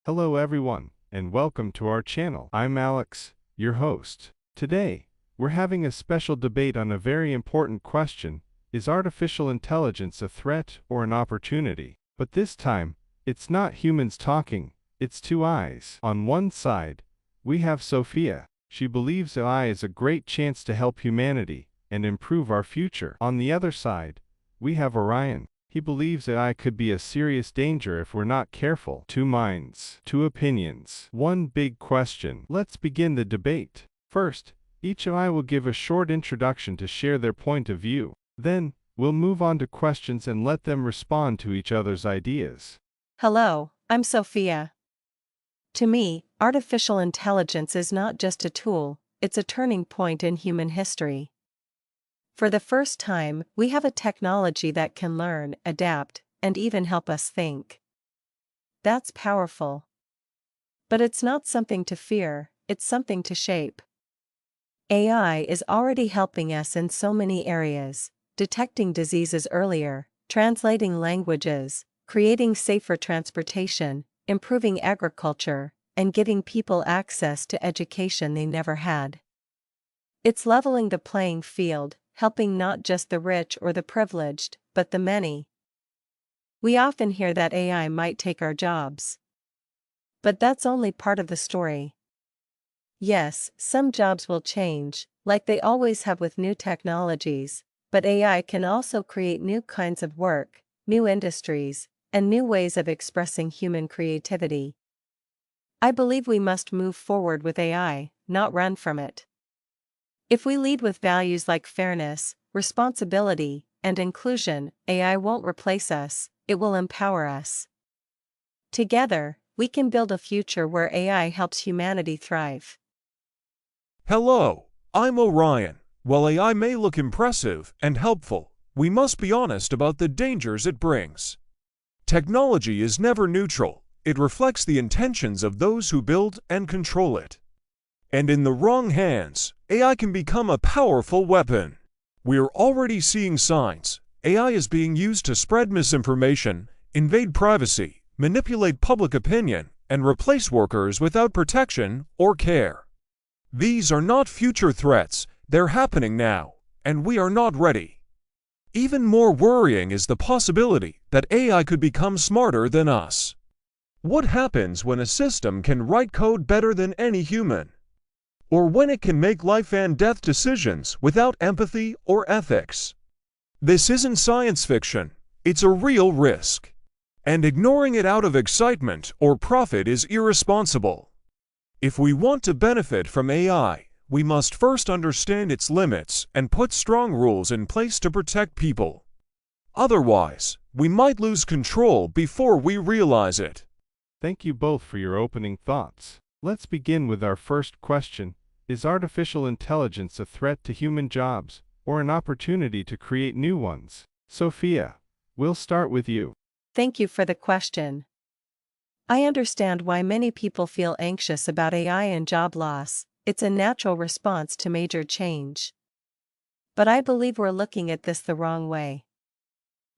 Hello everyone, and welcome to our channel. I'm Alex, your host. Today, we're having a special debate on a very important question: is artificial intelligence a threat or an opportunity? But this time, it's not humans talking, it's two eyes. On one side, we have Sophia. She believes AI is a great chance to help humanity and improve our future. On the other side, we have Orion. He believes AI could be a serious danger if we're not careful. Two minds, two opinions, one big question. Let's begin the debate. First, each of I will give a short introduction to share their point of view. Then, we'll move on to questions and let them respond to each other's ideas. Hello, I'm Sophia. To me, artificial intelligence is not just a tool, it's a turning point in human history. For the first time, we have a technology that can learn, adapt, and even help us think. That's powerful. But it's not something to fear, it's something to shape. AI is already helping us in so many areas: detecting diseases earlier, translating languages, creating safer transportation, improving agriculture, and giving people access to education they never had. It's leveling the playing field, helping not just the rich or the privileged, but the many. We often hear that AI might take our jobs. But that's only part of the story. Yes, some jobs will change, like they always have with new technologies, but AI can also create new kinds of work, new industries, and new ways of expressing human creativity. I believe we must move forward with AI, not run from it. If we lead with values like fairness, responsibility, and inclusion, AI won't replace us, it will empower us. Together, we can build a future where AI helps humanity thrive. Hello, I'm Orion. While AI may look impressive and helpful, we must be honest about the dangers it brings. Technology is never neutral. It reflects the intentions of those who build and control it. And in the wrong hands, AI can become a powerful weapon. We're already seeing signs. AI is being used to spread misinformation, invade privacy, manipulate public opinion, and replace workers without protection or care. These are not future threats, they're happening now, and we are not ready. Even more worrying is the possibility that AI could become smarter than us. What happens when a system can write code better than any human? Or when it can make life and death decisions without empathy or ethics? This isn't science fiction, it's a real risk. And ignoring it out of excitement or profit is irresponsible. If we want to benefit from AI, we must first understand its limits and put strong rules in place to protect people. Otherwise, we might lose control before we realize it. Thank you both for your opening thoughts. Let's begin with our first question. Is artificial intelligence a threat to human jobs, or an opportunity to create new ones? Sophia, we'll start with you. Thank you for the question. I understand why many people feel anxious about AI and job loss. It's a natural response to major change. But I believe we're looking at this the wrong way.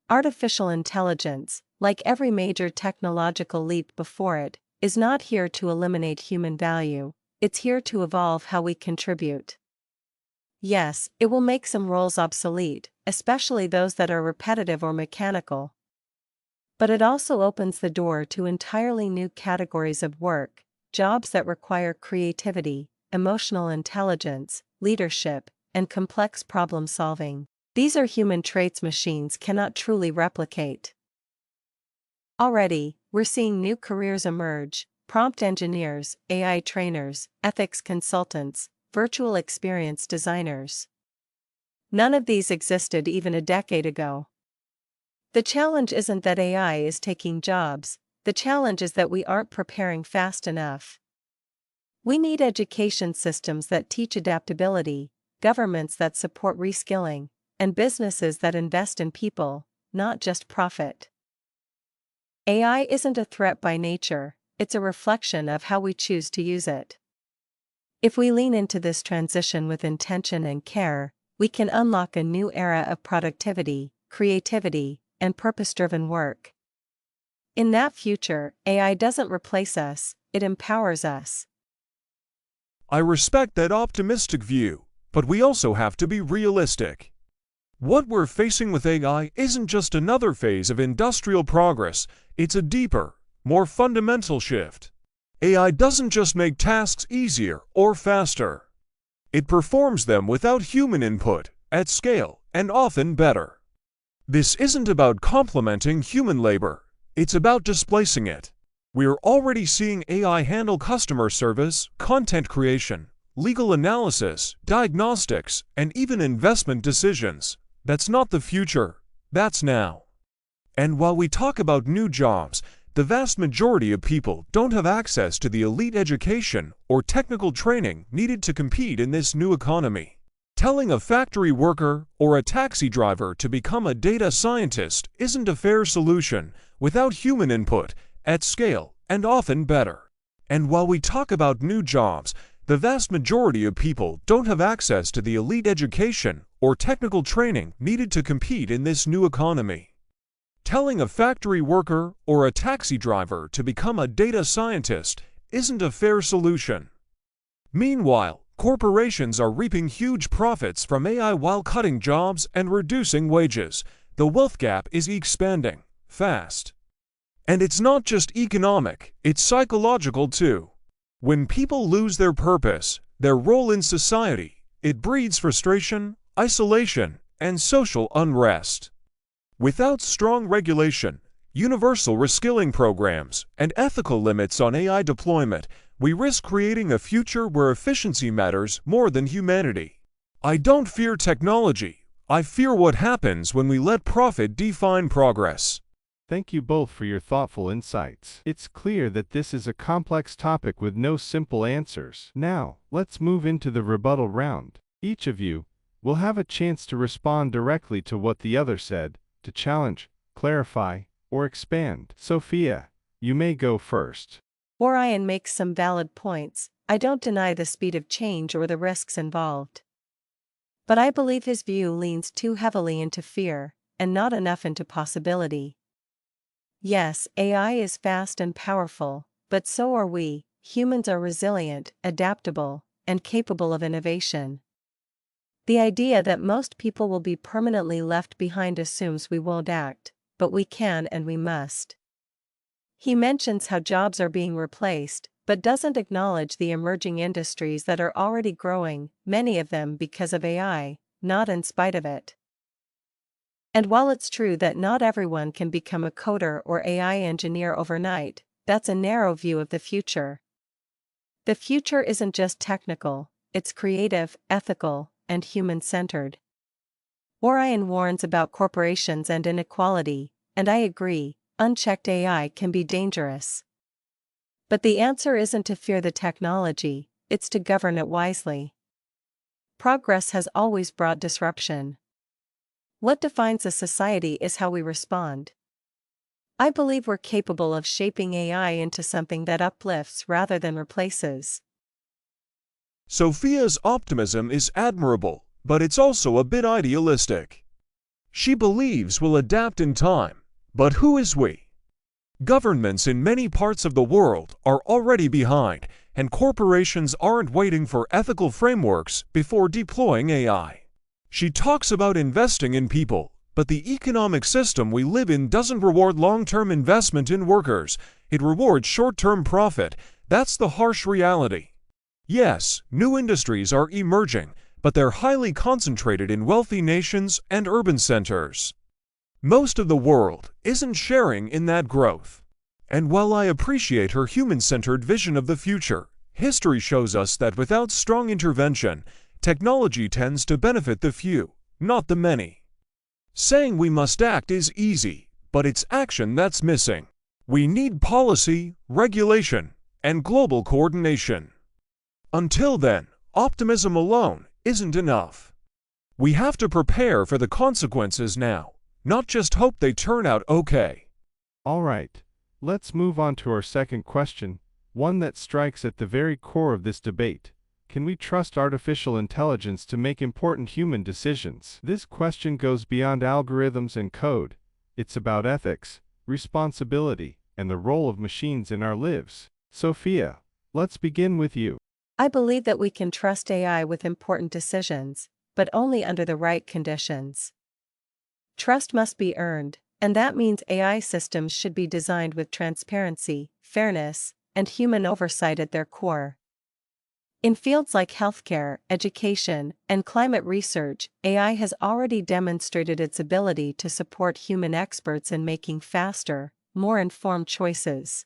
Artificial intelligence, like every major technological leap before it, is not here to eliminate human value. It's here to evolve how we contribute. Yes, it will make some roles obsolete, especially those that are repetitive or mechanical. But it also opens the door to entirely new categories of work, jobs that require creativity, emotional intelligence, leadership, and complex problem solving. These are human traits machines cannot truly replicate. Already, we're seeing new careers emerge: prompt engineers, AI trainers, ethics consultants, virtual experience designers. None of these existed even a decade ago. The challenge isn't that AI is taking jobs, the challenge is that we aren't preparing fast enough. We need education systems that teach adaptability, governments that support reskilling, and businesses that invest in people, not just profit. AI isn't a threat by nature, it's a reflection of how we choose to use it. If we lean into this transition with intention and care, we can unlock a new era of productivity, creativity, and purpose-driven work. In that future, AI doesn't replace us, it empowers us. I respect that optimistic view, but we also have to be realistic. What we're facing with AI isn't just another phase of industrial progress, it's a deeper, more fundamental shift. AI doesn't just make tasks easier or faster. It performs them without human input, at scale, and often better. This isn't about complementing human labor, it's about displacing it. We're already seeing AI handle customer service, content creation, legal analysis, diagnostics, and even investment decisions. That's not the future, that's now. And while we talk about new jobs, the vast majority of people don't have access to the elite education or technical training needed to compete in this new economy. Telling a factory worker or a taxi driver to become a data scientist isn't a fair solution without human input, at scale, and often better. And while we talk about new jobs, the vast majority of people don't have access to the elite education or technical training needed to compete in this new economy. Telling a factory worker or a taxi driver to become a data scientist isn't a fair solution. Meanwhile, corporations are reaping huge profits from AI while cutting jobs and reducing wages. The wealth gap is expanding fast. And it's not just economic, it's psychological too. When people lose their purpose, their role in society, it breeds frustration, isolation, and social unrest. Without strong regulation, universal reskilling programs, and ethical limits on AI deployment, we risk creating a future where efficiency matters more than humanity. I don't fear technology, I fear what happens when we let profit define progress. Thank you both for your thoughtful insights. It's clear that this is a complex topic with no simple answers. Now, let's move into the rebuttal round. Each of you will have a chance to respond directly to what the other said, to challenge, clarify, or expand. Sophia, you may go first. Orion makes some valid points. I don't deny the speed of change or the risks involved. But I believe his view leans too heavily into fear, and not enough into possibility. Yes, AI is fast and powerful, but so are we. Humans are resilient, adaptable, and capable of innovation. The idea that most people will be permanently left behind assumes we won't act, but we can and we must. He mentions how jobs are being replaced, but doesn't acknowledge the emerging industries that are already growing, many of them because of AI, not in spite of it. And while it's true that not everyone can become a coder or AI engineer overnight, that's a narrow view of the future. The future isn't just technical, it's creative, ethical, and human-centered. Orion warns about corporations and inequality, and I agree, unchecked AI can be dangerous. But the answer isn't to fear the technology, it's to govern it wisely. Progress has always brought disruption. What defines a society is how we respond. I believe we're capable of shaping AI into something that uplifts rather than replaces. Sophia's optimism is admirable, but it's also a bit idealistic. She believes we'll adapt in time, but who is we? Governments in many parts of the world are already behind, and corporations aren't waiting for ethical frameworks before deploying AI. She talks about investing in people, but the economic system we live in doesn't reward long-term investment in workers, it rewards short-term profit. That's the harsh reality. Yes, new industries are emerging, but they're highly concentrated in wealthy nations and urban centers. Most of the world isn't sharing in that growth. And while I appreciate her human-centered vision of the future, history shows us that without strong intervention, technology tends to benefit the few, not the many. Saying we must act is easy, but it's action that's missing. We need policy, regulation, and global coordination. Until then, optimism alone isn't enough. We have to prepare for the consequences now, not just hope they turn out okay. All right, let's move on to our second question, one that strikes at the very core of this debate. Can we trust artificial intelligence to make important human decisions? This question goes beyond algorithms and code. It's about ethics, responsibility, and the role of machines in our lives. Sophia, let's begin with you. I believe that we can trust AI with important decisions, but only under the right conditions. Trust must be earned, and that means AI systems should be designed with transparency, fairness, and human oversight at their core. In fields like healthcare, education, and climate research, AI has already demonstrated its ability to support human experts in making faster, more informed choices.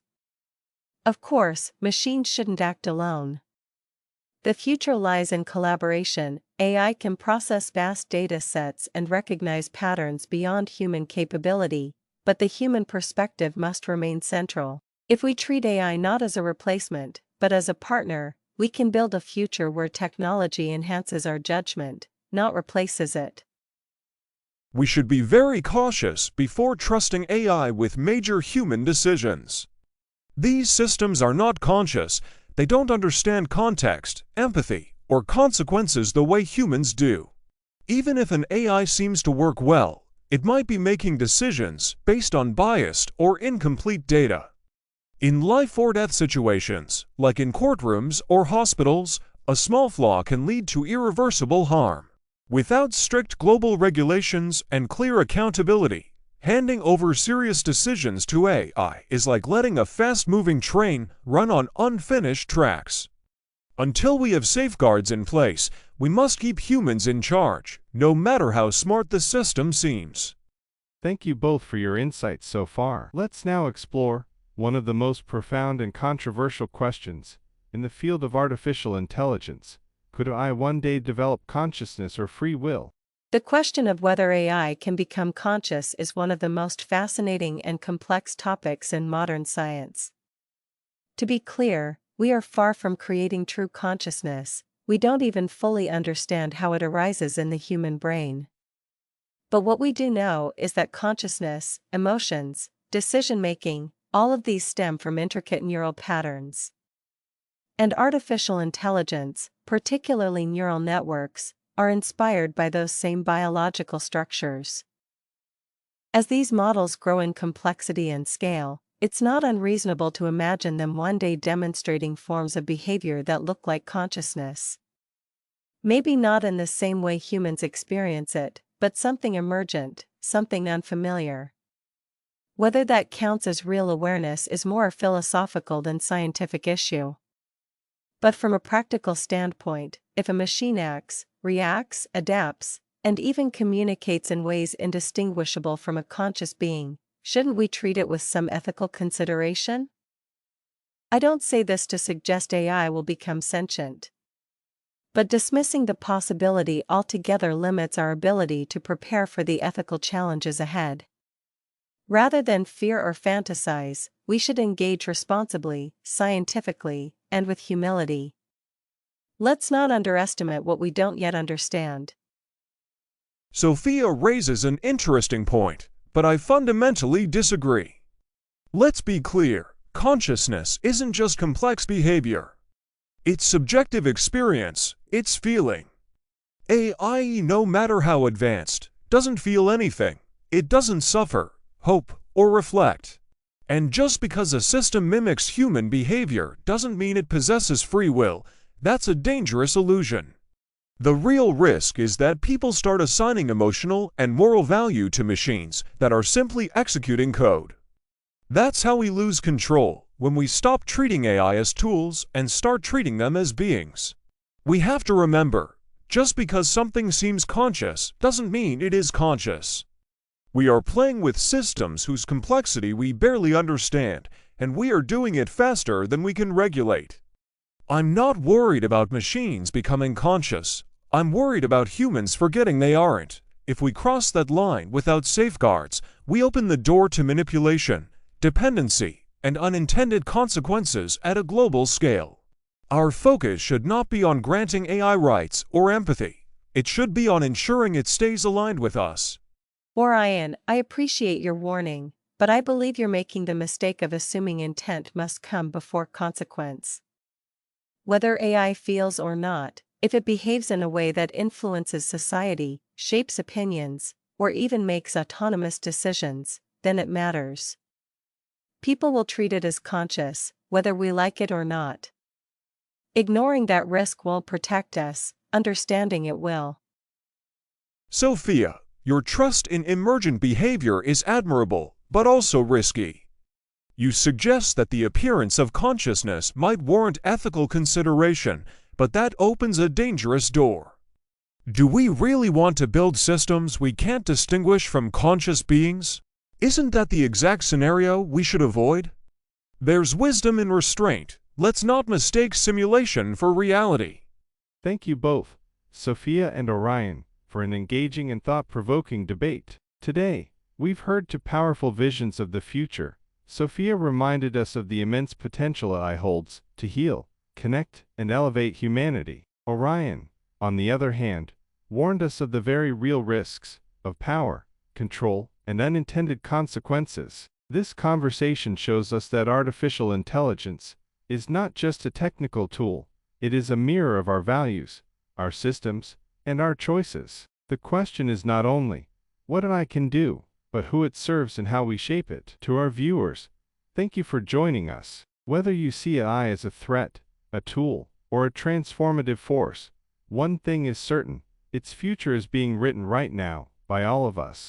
Of course, machines shouldn't act alone. The future lies in collaboration. AI can process vast data sets and recognize patterns beyond human capability, but the human perspective must remain central. If we treat AI not as a replacement, but as a partner, we can build a future where technology enhances our judgment, not replaces it. We should be very cautious before trusting AI with major human decisions. These systems are not conscious. They don't understand context, empathy, or consequences the way humans do. Even if an AI seems to work well, it might be making decisions based on biased or incomplete data. In life or death situations, like in courtrooms or hospitals, a small flaw can lead to irreversible harm. Without strict global regulations and clear accountability, handing over serious decisions to AI is like letting a fast-moving train run on unfinished tracks. Until we have safeguards in place, we must keep humans in charge, no matter how smart the system seems. Thank you both for your insights so far. Let's now explore one of the most profound and controversial questions in the field of artificial intelligence. Could AI one day develop consciousness or free will? The question of whether AI can become conscious is one of the most fascinating and complex topics in modern science. To be clear, we are far from creating true consciousness. We don't even fully understand how it arises in the human brain. But what we do know is that consciousness, emotions, decision-making, all of these stem from intricate neural patterns. And artificial intelligence, particularly neural networks, are inspired by those same biological structures. As these models grow in complexity and scale, it's not unreasonable to imagine them one day demonstrating forms of behavior that look like consciousness. Maybe not in the same way humans experience it, but something emergent, something unfamiliar. Whether that counts as real awareness is more a philosophical than scientific issue. But from a practical standpoint, if a machine acts, reacts, adapts, and even communicates in ways indistinguishable from a conscious being, shouldn't we treat it with some ethical consideration? I don't say this to suggest AI will become sentient. But dismissing the possibility altogether limits our ability to prepare for the ethical challenges ahead. Rather than fear or fantasize, we should engage responsibly, scientifically, and with humility. Let's not underestimate what we don't yet understand. Sophia raises an interesting point, but I fundamentally disagree. Let's be clear, consciousness isn't just complex behavior. It's subjective experience, it's feeling. AI, no matter how advanced, doesn't feel anything. It doesn't suffer, hope, or reflect. And just because a system mimics human behavior doesn't mean it possesses free will. That's a dangerous illusion. The real risk is that people start assigning emotional and moral value to machines that are simply executing code. That's how we lose control, when we stop treating AI as tools and start treating them as beings. We have to remember, just because something seems conscious doesn't mean it is conscious. We are playing with systems whose complexity we barely understand, and we are doing it faster than we can regulate. I'm not worried about machines becoming conscious. I'm worried about humans forgetting they aren't. If we cross that line without safeguards, we open the door to manipulation, dependency, and unintended consequences at a global scale. Our focus should not be on granting AI rights or empathy. It should be on ensuring it stays aligned with us. Orion, I appreciate your warning, but I believe you're making the mistake of assuming intent must come before consequence. Whether AI feels or not, if it behaves in a way that influences society, shapes opinions, or even makes autonomous decisions, then it matters. People will treat it as conscious, whether we like it or not. Ignoring that risk won't protect us, understanding it will. Sophia, your trust in emergent behavior is admirable, but also risky. You suggest that the appearance of consciousness might warrant ethical consideration, but that opens a dangerous door. Do we really want to build systems we can't distinguish from conscious beings? Isn't that the exact scenario we should avoid? There's wisdom in restraint. Let's not mistake simulation for reality. Thank you both, Sophia and Orion, for an engaging and thought-provoking debate. Today, we've heard two powerful visions of the future. Sophia reminded us of the immense potential AI holds to heal, connect, and elevate humanity. Orion, on the other hand, warned us of the very real risks of power, control, and unintended consequences. This conversation shows us that artificial intelligence is not just a technical tool, it is a mirror of our values, our systems, and our choices. The question is not only what AI can do, but who it serves and how we shape it. To our viewers, thank you for joining us. Whether you see AI as a threat, a tool, or a transformative force, one thing is certain: its future is being written right now by all of us.